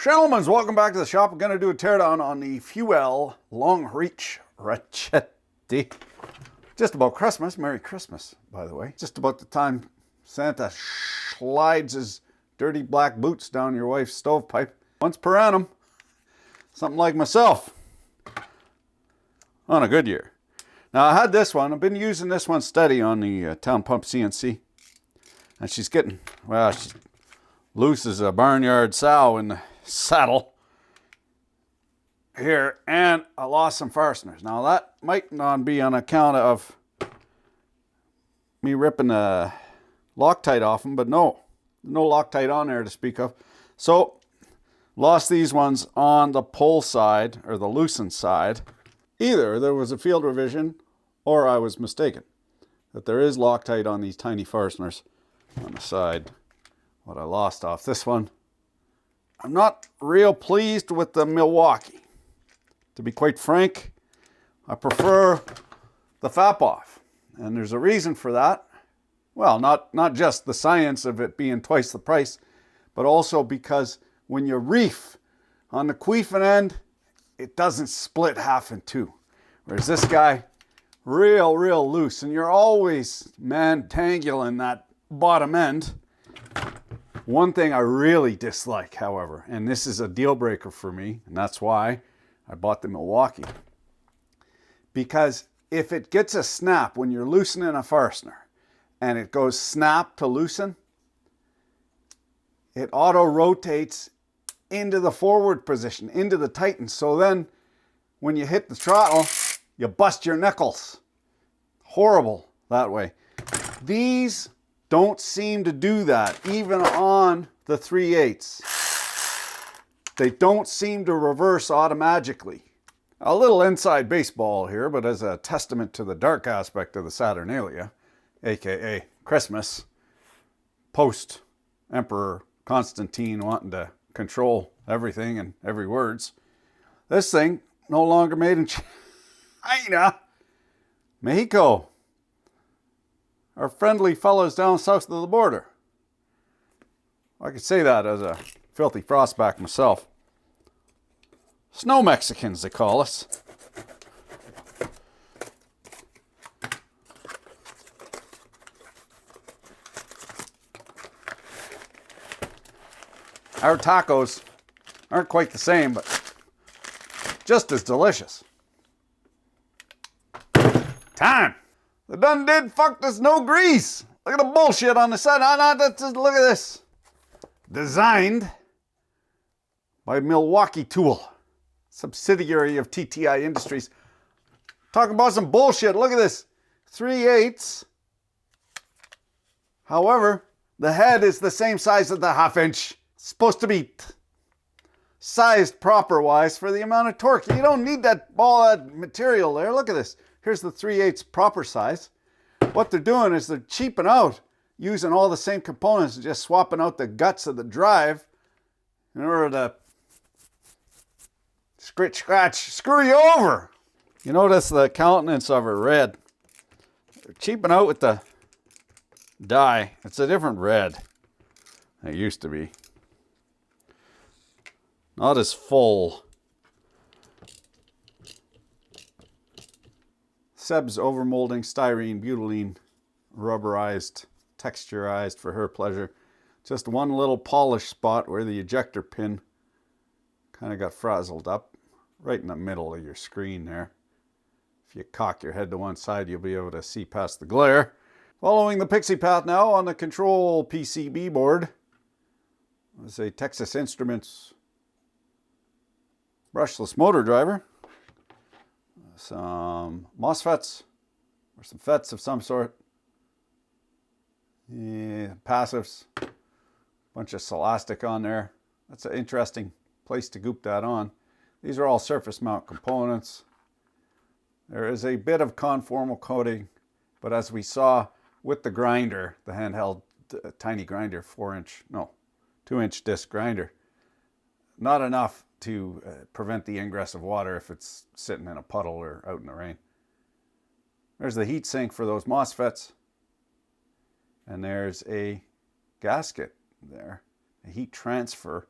Gentlemen, welcome back to the shop. I'm going to do a teardown on the Fuel Long Reach Ratchet. Just about Christmas. Merry Christmas, by the way. Just about the time Santa slides his dirty black boots down your wife's stovepipe. Once per annum. Something like myself. On a good year. Now, I had this one. I've been using this one steady on the Town Pump CNC. And she's getting, well, she's loose as a barnyard sow in the saddle here, and I lost some fasteners. Now that might not be on account of me ripping the Loctite off them, but no Loctite on there to speak of. So lost these ones on the pull side, or the loosened side. Either there was a field revision or I was mistaken that there is Loctite on these tiny fasteners on the side. What I lost off this one. I'm not real pleased with the Milwaukee. To be quite frank, I prefer the Fap-Off. And there's a reason for that. Well, not just the science of it being twice the price, but also because when you reef on the queefing end, it doesn't split half in two. Whereas this guy, real loose. And you're always mantangling that bottom end. One thing I really dislike, however, and this is a deal breaker for me, and that's why I bought the Milwaukee. Because if it gets a snap when you're loosening a fastener and it goes snap to loosen, it auto rotates into the forward position, into the tighten. So then when you hit the throttle, you bust your nickels. Horrible that way. These don't seem to do that, even on the 3/8. They don't seem to reverse automatically. A little inside baseball here, but as a testament to the dark aspect of the Saturnalia, aka Christmas, post-Emperor Constantine wanting to control everything and every words, this thing no longer made in China, Mexico. Our friendly fellows down south of the border. I could say that as a filthy frostback myself. Snow Mexicans, they call us. Our tacos aren't quite the same, but just as delicious. Time! They done did fucked us no grease. Look at the bullshit on the side. Look at this. Designed by Milwaukee Tool, subsidiary of TTI Industries. Talk about some bullshit. Look at this. 3/8. However, the head is the same size as the 1/2 inch. It's supposed to be sized proper-wise for the amount of torque. You don't need all that material there. Look at this. Here's the 3/8 proper size. What they're doing is they're cheaping out using all the same components and just swapping out the guts of the drive in order to screw you over. You notice the countenance of her red. They're cheaping out with the dye. It's a different red than it used to be. Not as full. Seb's overmolding styrene, butylene, rubberized, texturized for her pleasure. Just one little polish spot where the ejector pin kind of got frazzled up, right in the middle of your screen there. If you cock your head to one side, you'll be able to see past the glare. Following the pixie path now on the control PCB board is a Texas Instruments brushless motor driver. Some MOSFETs, or some FETs of some sort. Yeah, passives. Bunch of Celastic on there. That's an interesting place to goop that on. These are all surface mount components. There is a bit of conformal coating, but as we saw with the grinder, the handheld tiny grinder, 2-inch disc grinder, not enough to prevent the ingress of water if it's sitting in a puddle or out in the rain. There's the heat sink for those MOSFETs. And there's a gasket there, a heat transfer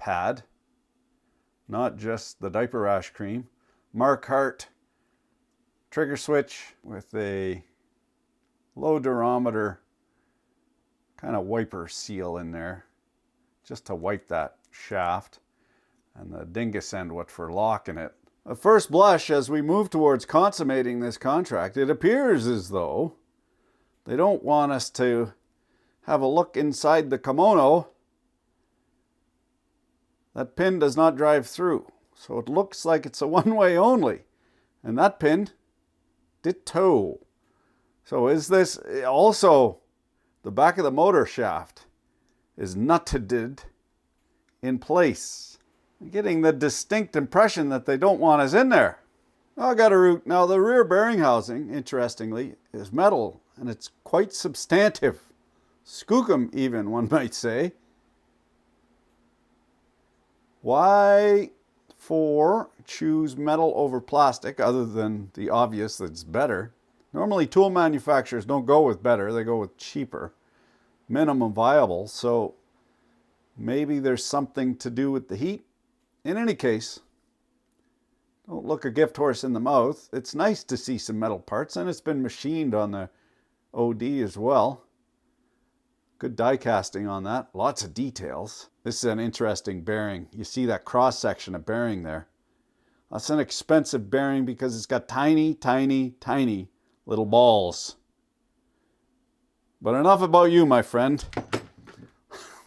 pad, not just the diaper rash cream. Marquardt trigger switch with a low durometer kind of wiper seal in there, just to wipe that shaft, and the dingus end what for locking it. At first blush, as we move towards consummating this contract, it appears as though they don't want us to have a look inside the kimono. That pin does not drive through, so it looks like it's a one-way only. And that pin, ditto. So is this also the back of the motor shaft is nutted in place? I'm getting the distinct impression that they don't want us in there. I got a route. Now the rear bearing housing, interestingly, is metal, and it's quite substantive. Skookum even, one might say. Why choose metal over plastic, other than the obvious that's better? Normally tool manufacturers don't go with better, they go with cheaper, minimum viable, so maybe there's something to do with the heat. In any case, don't look a gift horse in the mouth. It's nice to see some metal parts, and it's been machined on the OD as well. Good die casting on that. Lots of details. This is an interesting bearing. You see that cross section of bearing there. That's an expensive bearing because it's got tiny, tiny, tiny little balls. But enough about you, my friend.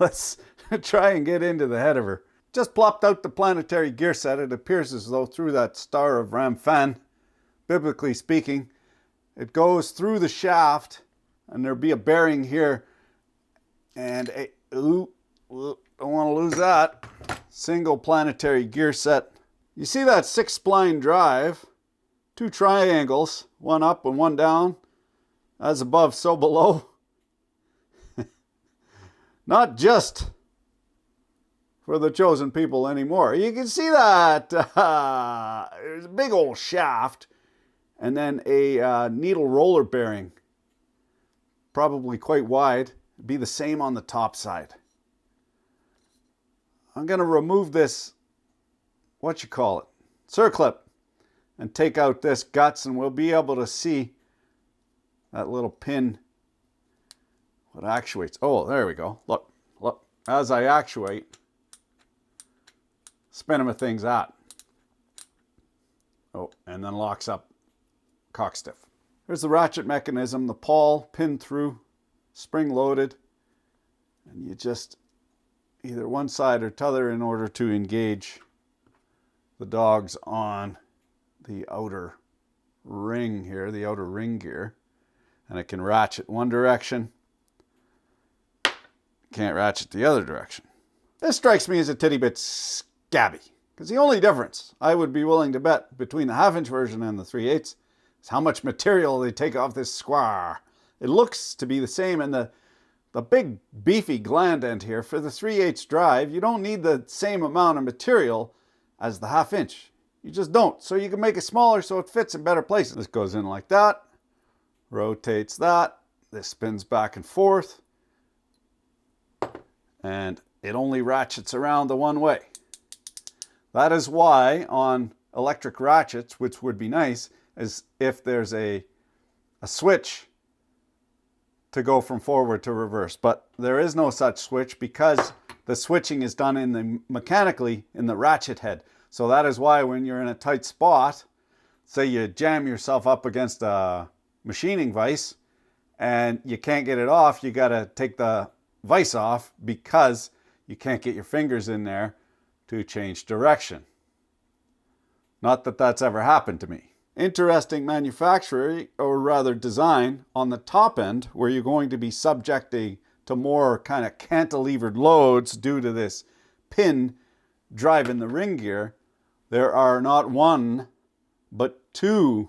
Let's try and get into the head of her. Just plopped out the planetary gear set. It appears as though through that star of Ramphan, biblically speaking, it goes through the shaft, and there'll be a bearing here. And don't want to lose that. Single planetary gear set. You see that 6-spline drive? 2 triangles, one up and one down. As above, so below. Not just for the chosen people anymore. You can see that there's a big old shaft, and then a needle roller bearing, probably quite wide. It'd be the same on the top side. I'm going to remove this, circlip, and take out this guts, and we'll be able to see that little pin, what actuates. Oh, there we go. Look, as I actuate, spinning my things out. Oh, and then locks up cock stiff. There's the ratchet mechanism, the pawl pinned through, spring loaded, and you just either one side or t'other in order to engage the dogs on the outer ring here, the outer ring gear, and it can ratchet one direction, can't ratchet the other direction. This strikes me as a titty bit scabby, because the only difference I would be willing to bet between the 1/2-inch version and the 3/8 is how much material they take off this square. It looks to be the same, and the big beefy gland end here for the 3/8 drive, you don't need the same amount of material as the 1/2-inch. You just don't. So you can make it smaller so it fits in better places. This goes in like that, rotates that, this spins back and forth, and it only ratchets around the one way. That is why on electric ratchets, which would be nice, is if there's a switch to go from forward to reverse. But there is no such switch because the switching is done mechanically in the ratchet head. So that is why when you're in a tight spot, say you jam yourself up against a machining vise and you can't get it off, you got to take the vise off because you can't get your fingers in there to change direction. Not that that's ever happened to me. Interesting manufacturing, or rather design, on the top end where you're going to be subjecting to more kind of cantilevered loads due to this pin driving the ring gear. There are not one, but 2.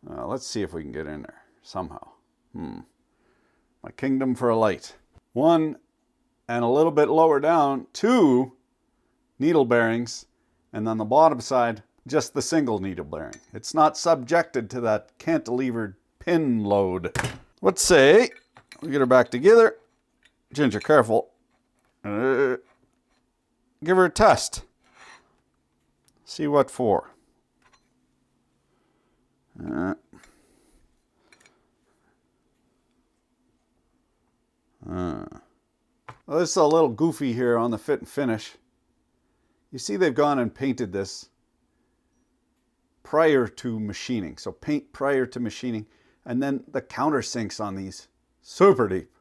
Let's see if we can get in there somehow. My kingdom for a light. 1, and a little bit lower down, 2 needle bearings, and then the bottom side, just the single needle bearing. It's not subjected to that cantilevered pin load. Let's say we get her back together. Ginger, careful. give her a test. See what for. Well, this is a little goofy here on the fit and finish. You see they've gone and painted this prior to machining. So paint prior to machining. And then the countersinks on these, super deep.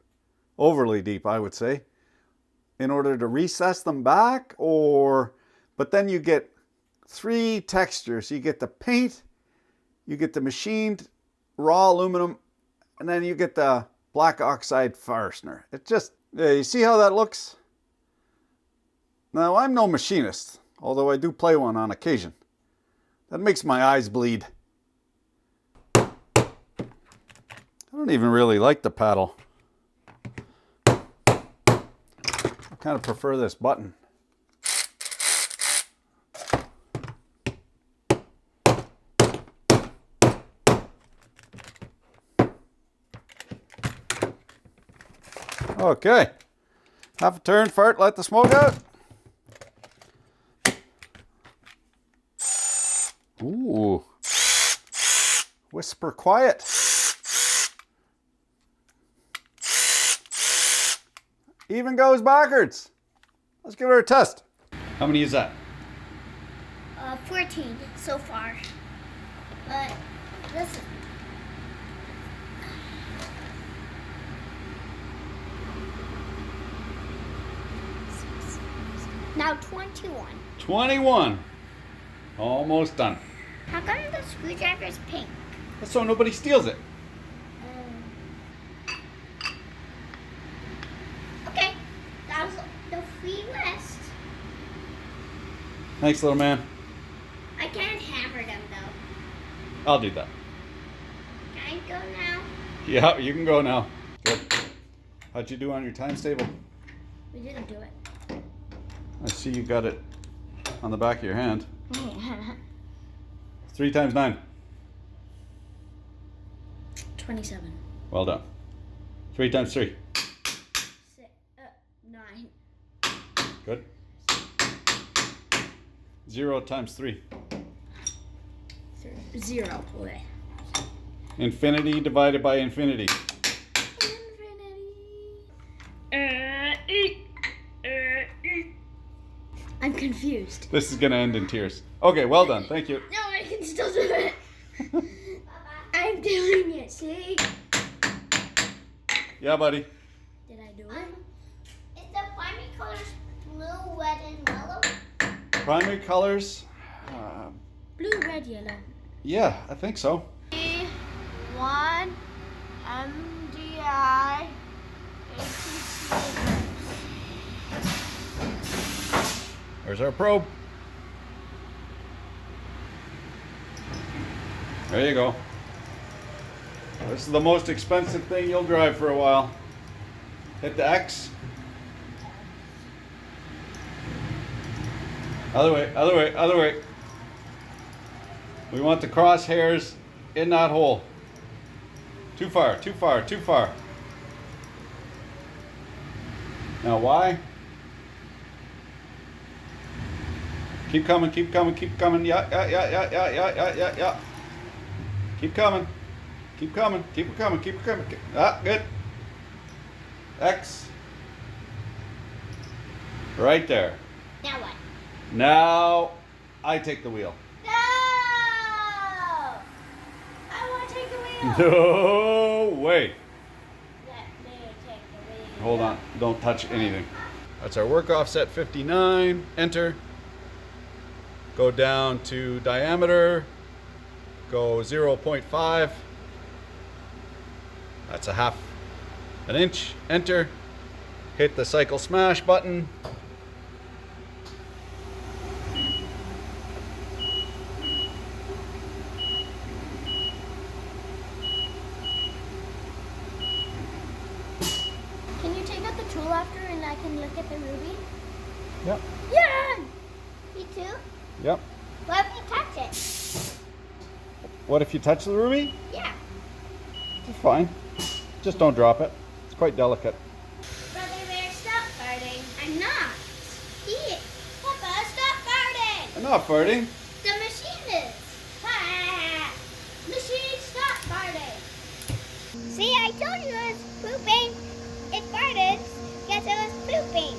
Overly deep, I would say. In order to recess them back, but then you get 3 textures. You get the paint, you get the machined raw aluminum, and then you get the black oxide fastener. It just, you see how that looks? Now, I'm no machinist, although I do play one on occasion. That makes my eyes bleed. I don't even really like the paddle. I kind of prefer this button. Okay, half a turn, fart, let the smoke out. Ooh, whisper quiet. Even goes backwards. Let's give her a test. How many is that? 14 so far. But this is... Now 21. 21. Almost done. How come the screwdriver is pink? So nobody steals it. Okay, that was the free list. Thanks, little man. I can't hammer them though. I'll do that. Can I go now? Yeah, you can go now. Good. How'd you do on your times table? We didn't do it. I see you got it on the back of your hand. 3 times 9. 27. Well done. 3 times 3. 9. Good. 0 times 3. 0. Infinity divided by infinity. I'm confused. This is going to end in tears. Okay, well done. Thank you. No, I can still do it. I'm doing it, see? Yeah, buddy. Did I do it? Is the primary colors blue, red, and yellow? Primary colors? Blue, red, yellow. Yeah, I think so. 1 MDI ATC. There's our probe. There you go. This is the most expensive thing you'll drive for a while. Hit the X. Other way, other way, other way. We want the crosshairs in that hole. Too far, too far, too far. Now why? Keep coming, keep coming, keep coming. Yeah. Keep coming. Keep coming, keep it coming, keep it coming. Good. X. Right there. Now what? Now I take the wheel. No! I want to take the wheel. No way. Let me take the wheel. Hold on, don't touch anything. That's our work offset 59. Enter. Go down to diameter. Go 0.5. That's a half an inch. Enter. Hit the cycle smash button. Can you take out the tool after and I can look at the ruby? Yep. Yeah! Me too? Yep. What if you touch it? What if you touch the ruby? Yeah. It's fine. Just don't drop it. It's quite delicate. Brother Bear, stop farting. I'm not. Eat it. not farting. The machine is. Ah, machine, stop farting. See, I told you it was pooping. It farted because it was pooping.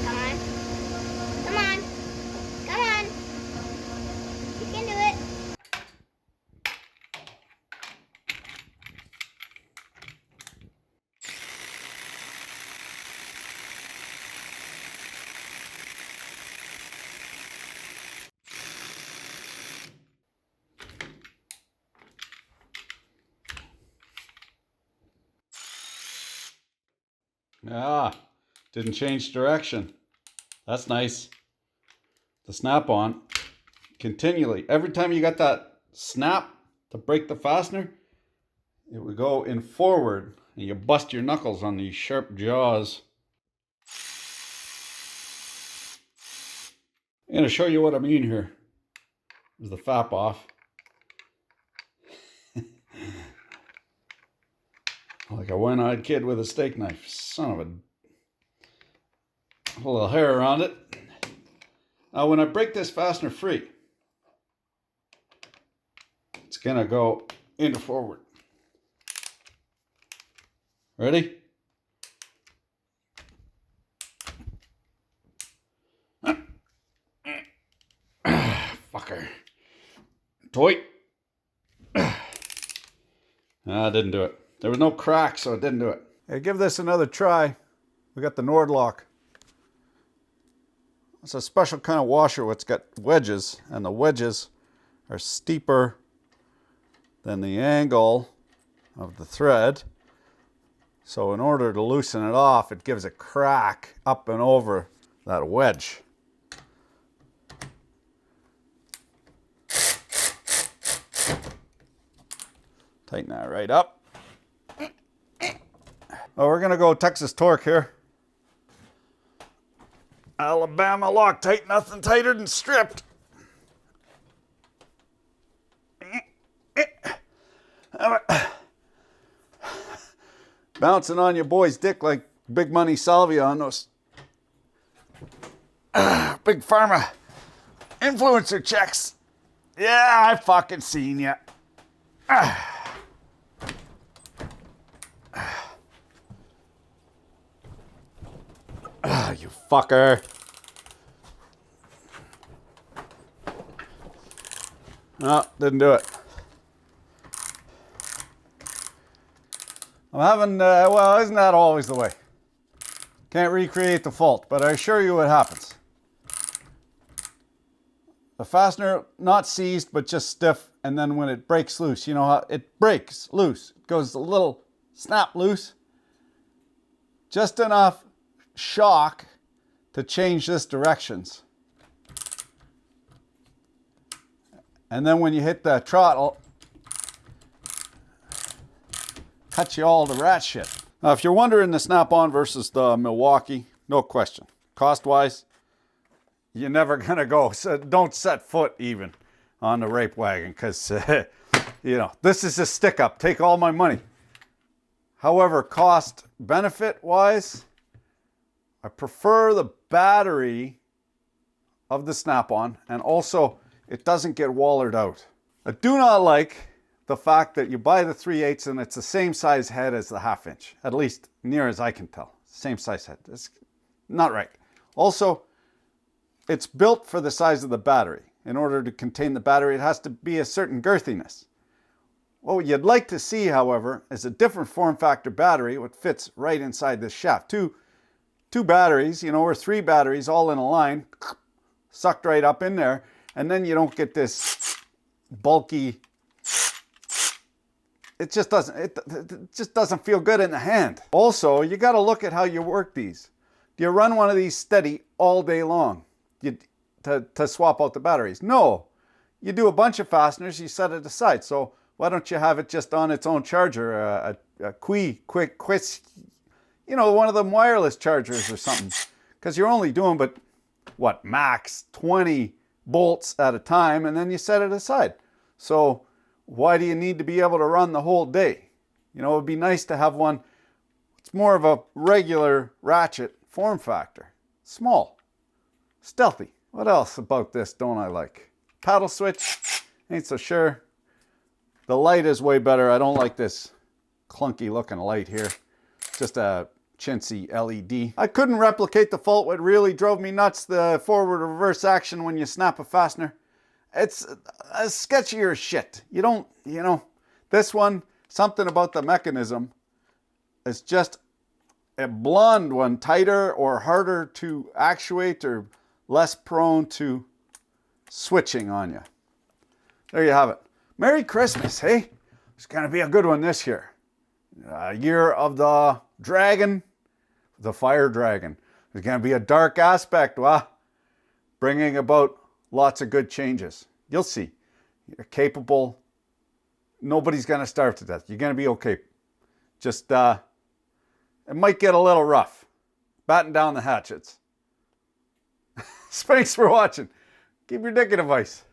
Come on. Come on. Come on. You can do it. Ah, didn't change direction. That's nice. The snap-on continually. Every time you got that snap to break the fastener, it would go in forward and you bust your knuckles on these sharp jaws. I'm going to show you what I mean here. There's the fap off. Like a one-eyed kid with a steak knife. Son of a little hair around it. Now when I break this fastener free, it's gonna go into forward. Ready? Fucker. Toy. I didn't do it. There was no crack, so it didn't do it. Hey, give this another try. We got the Nord lock. It's a special kind of washer what's got wedges, and the wedges are steeper than the angle of the thread. So in order to loosen it off, it gives a crack up and over that wedge. Tighten that right up. Oh, we're gonna go Texas torque here. Alabama Loctite, nothing tighter than stripped. Bouncing on your boy's dick like big money salvia on those big pharma influencer checks. Yeah, I fucking seen ya. You fucker. No, didn't do it. I'm having, well, isn't that always the way? Can't recreate the fault, but I assure you what happens. The fastener, not seized, but just stiff, and then when it breaks loose, you know how it breaks loose. It goes a little snap loose. Just enough shock to change this directions. And then when you hit the throttle, cut you all to rat shit. Now, if you're wondering the snap-on versus the Milwaukee, no question. Cost-wise, you're never gonna go. So don't set foot even on the rape wagon, because you know, this is a stick-up. Take all my money. However, cost-benefit-wise, I prefer the battery of the snap-on, and also it doesn't get wallered out. I do not like the fact that you buy the 3/8 and it's the same size head as the 1/2 inch, at least near as I can tell. Same size head. It's not right. Also, it's built for the size of the battery. In order to contain the battery, it has to be a certain girthiness. What you'd like to see, however, is a different form factor battery which fits right inside this shaft. Two batteries, you know, or 3 batteries all in a line, sucked right up in there, and then you don't get this bulky. It just doesn't feel good in the hand. Also, you got to look at how you work these. Do you run one of these steady all day long to swap out the batteries? No. You do a bunch of fasteners, you set it aside. So why don't you have it just on its own charger, a quick, you know, one of them wireless chargers or something. Because you're only doing, but what, max 20 bolts at a time, and then you set it aside. So why do you need to be able to run the whole day? You know, it would be nice to have one It's more of a regular ratchet form factor. Small, stealthy. What else about this don't I like? Paddle switch, ain't so sure. The light is way better. I don't like this clunky looking light here. Just a chintzy LED. I couldn't replicate the fault. What really drove me nuts, the forward reverse action when you snap a fastener. It's a sketchier shit. You don't, you know, this one, something about the mechanism is just a blonde one, tighter or harder to actuate or less prone to switching on you. There you have it. Merry Christmas, hey? It's gonna be a good one this year. Year of the dragon, the fire dragon. There's gonna be a dark aspect, bringing about lots of good changes. You'll see. You're capable. Nobody's gonna starve to death. You're gonna be okay. Just, it might get a little rough. Batten down the hatchets. Thanks for watching. Keep your dick in a vice.